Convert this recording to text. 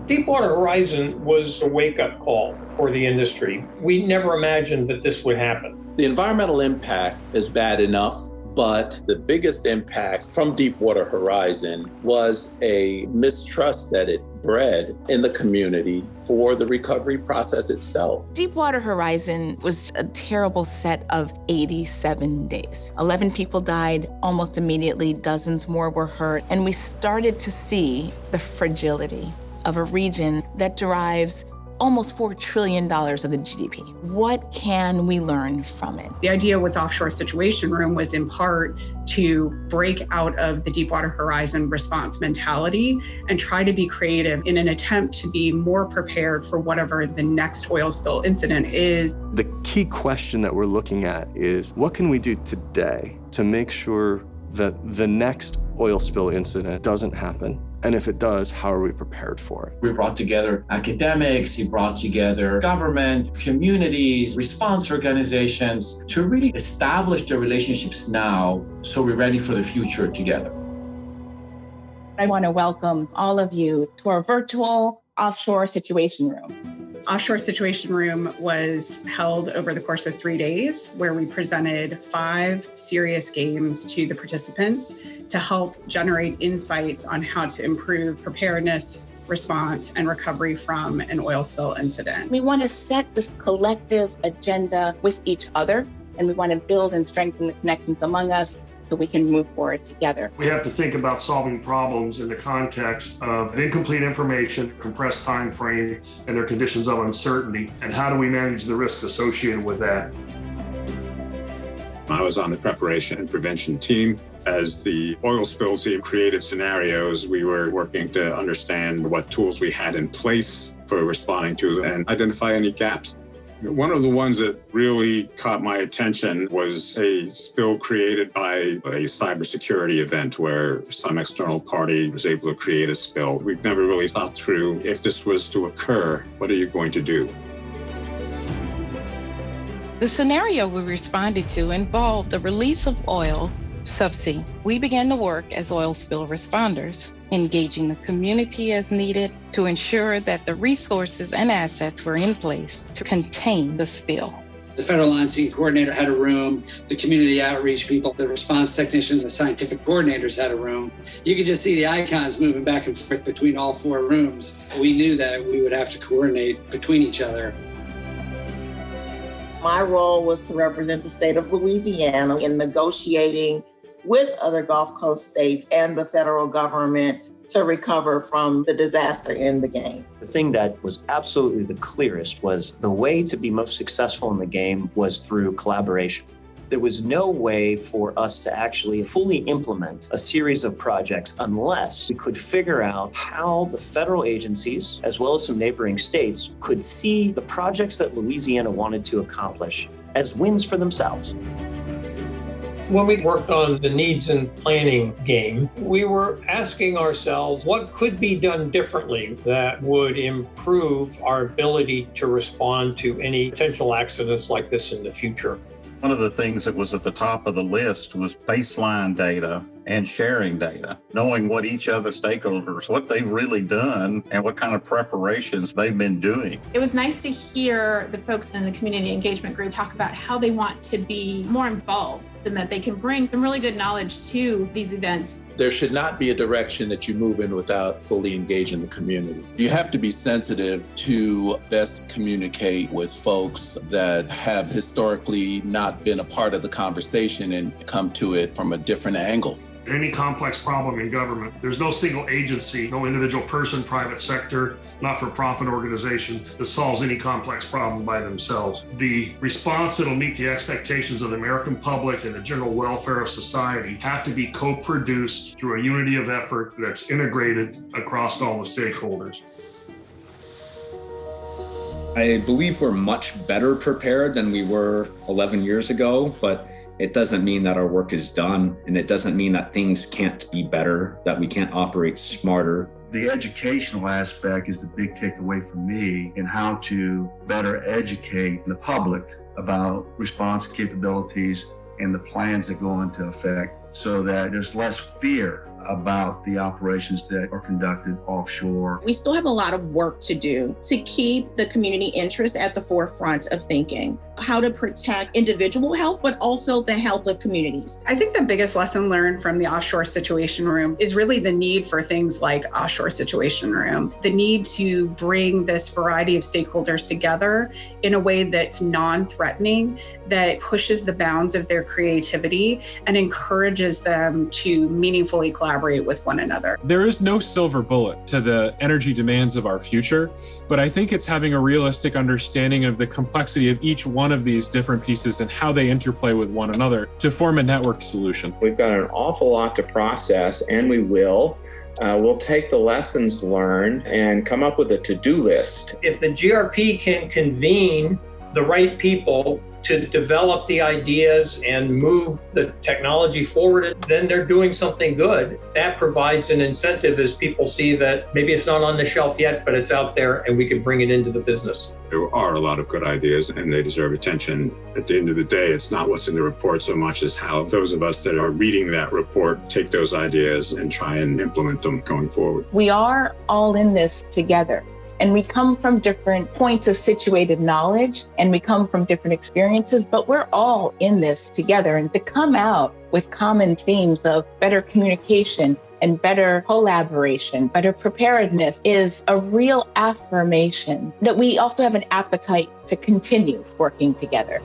Deepwater Horizon was a wake-up call for the industry. We never imagined that this would happen. The environmental impact is bad enough, but the biggest impact from Deepwater Horizon was a mistrust that it bred in the community for the recovery process itself. Deepwater Horizon was a terrible set of 87 days. 11 people died almost immediately, dozens more were hurt, and we started to see the fragility of a region that derives almost $4 trillion of the GDP. What can we learn from it? The idea with Offshore Situation Room was in part to break out of the Deepwater Horizon response mentality and try to be creative in an attempt to be more prepared for whatever the next oil spill incident is. The key question that we're looking at is, what can we do today to make sure that the next oil spill incident doesn't happen? And if it does, how are we prepared for it? We brought together academics, we brought together government, communities, response organizations to really establish the relationships now so we're ready for the future together. I want to welcome all of you to our virtual Offshore Situation Room. Offshore Situation Room was held over the course of 3 days, where we presented 5 serious games to the participants to help generate insights on how to improve preparedness, response, and recovery from an oil spill incident. We want to set this collective agenda with each other, and we want to build and strengthen the connections among us so we can move forward together. We have to think about solving problems in the context of incomplete information, compressed time frame, and their conditions of uncertainty, and how do we manage the risks associated with that? I was on the preparation and prevention team. As the oil spill team created scenarios, we were working to understand what tools we had in place for responding to and identify any gaps. One of the ones that really caught my attention was a spill created by a cybersecurity event where some external party was able to create a spill. We've never really thought through, if this was to occur, what are you going to do? The scenario we responded to involved the release of oil subsea. We began to work as oil spill responders, engaging the community as needed to ensure that the resources and assets were in place to contain the spill. The federal on-scene coordinator had a room, the community outreach people, the response technicians, the scientific coordinators had a room. You could just see the icons moving back and forth between all 4 rooms. We knew that we would have to coordinate between each other. My role was to represent the state of Louisiana in negotiating with other Gulf Coast states and the federal government to recover from the disaster in the game. The thing that was absolutely the clearest was the way to be most successful in the game was through collaboration. There was no way for us to actually fully implement a series of projects unless we could figure out how the federal agencies, as well as some neighboring states, could see the projects that Louisiana wanted to accomplish as wins for themselves. When we worked on the needs and planning game, we were asking ourselves what could be done differently that would improve our ability to respond to any potential accidents like this in the future. One of the things that was at the top of the list was baseline data and sharing data, knowing what each other stakeholders, what they've really done and what kind of preparations they've been doing. It was nice to hear the folks in the community engagement group talk about how they want to be more involved and that they can bring some really good knowledge to these events. There should not be a direction that you move in without fully engaging the community. You have to be sensitive to best communicate with folks that have historically not been a part of the conversation and come to it from a different angle. Any complex problem in government, there's no single agency, no individual person, private sector, not-for-profit organization that solves any complex problem by themselves. The response that'll meet the expectations of the American public and the general welfare of society have to be co-produced through a unity of effort that's integrated across all the stakeholders. I believe we're much better prepared than we were 11 years ago, but it doesn't mean that our work is done, and it doesn't mean that things can't be better, that we can't operate smarter. The educational aspect is the big takeaway for me in how to better educate the public about response capabilities and the plans that go into effect so that there's less fear about the operations that are conducted offshore. We still have a lot of work to do to keep the community interest at the forefront of thinking. How to protect individual health, but also the health of communities. I think the biggest lesson learned from the Offshore Situation Room is really the need for things like Offshore Situation Room, the need to bring this variety of stakeholders together in a way that's non-threatening, that pushes the bounds of their creativity and encourages them to meaningfully collaborate with one another. There is no silver bullet to the energy demands of our future, but I think it's having a realistic understanding of the complexity of each one of these different pieces and how they interplay with one another to form a network solution. We've got an awful lot to process, and we will. We'll take the lessons learned and come up with a to-do list. If the GRP can convene the right people to develop the ideas and move the technology forward, then they're doing something good. That provides an incentive as people see that maybe it's not on the shelf yet, but it's out there and we can bring it into the business. There are a lot of good ideas and they deserve attention. At the end of the day, it's not what's in the report so much as how those of us that are reading that report take those ideas and try and implement them going forward. We are all in this together. And we come from different points of situated knowledge and we come from different experiences, but we're all in this together. And to come out with common themes of better communication and better collaboration, better preparedness is a real affirmation that we also have an appetite to continue working together.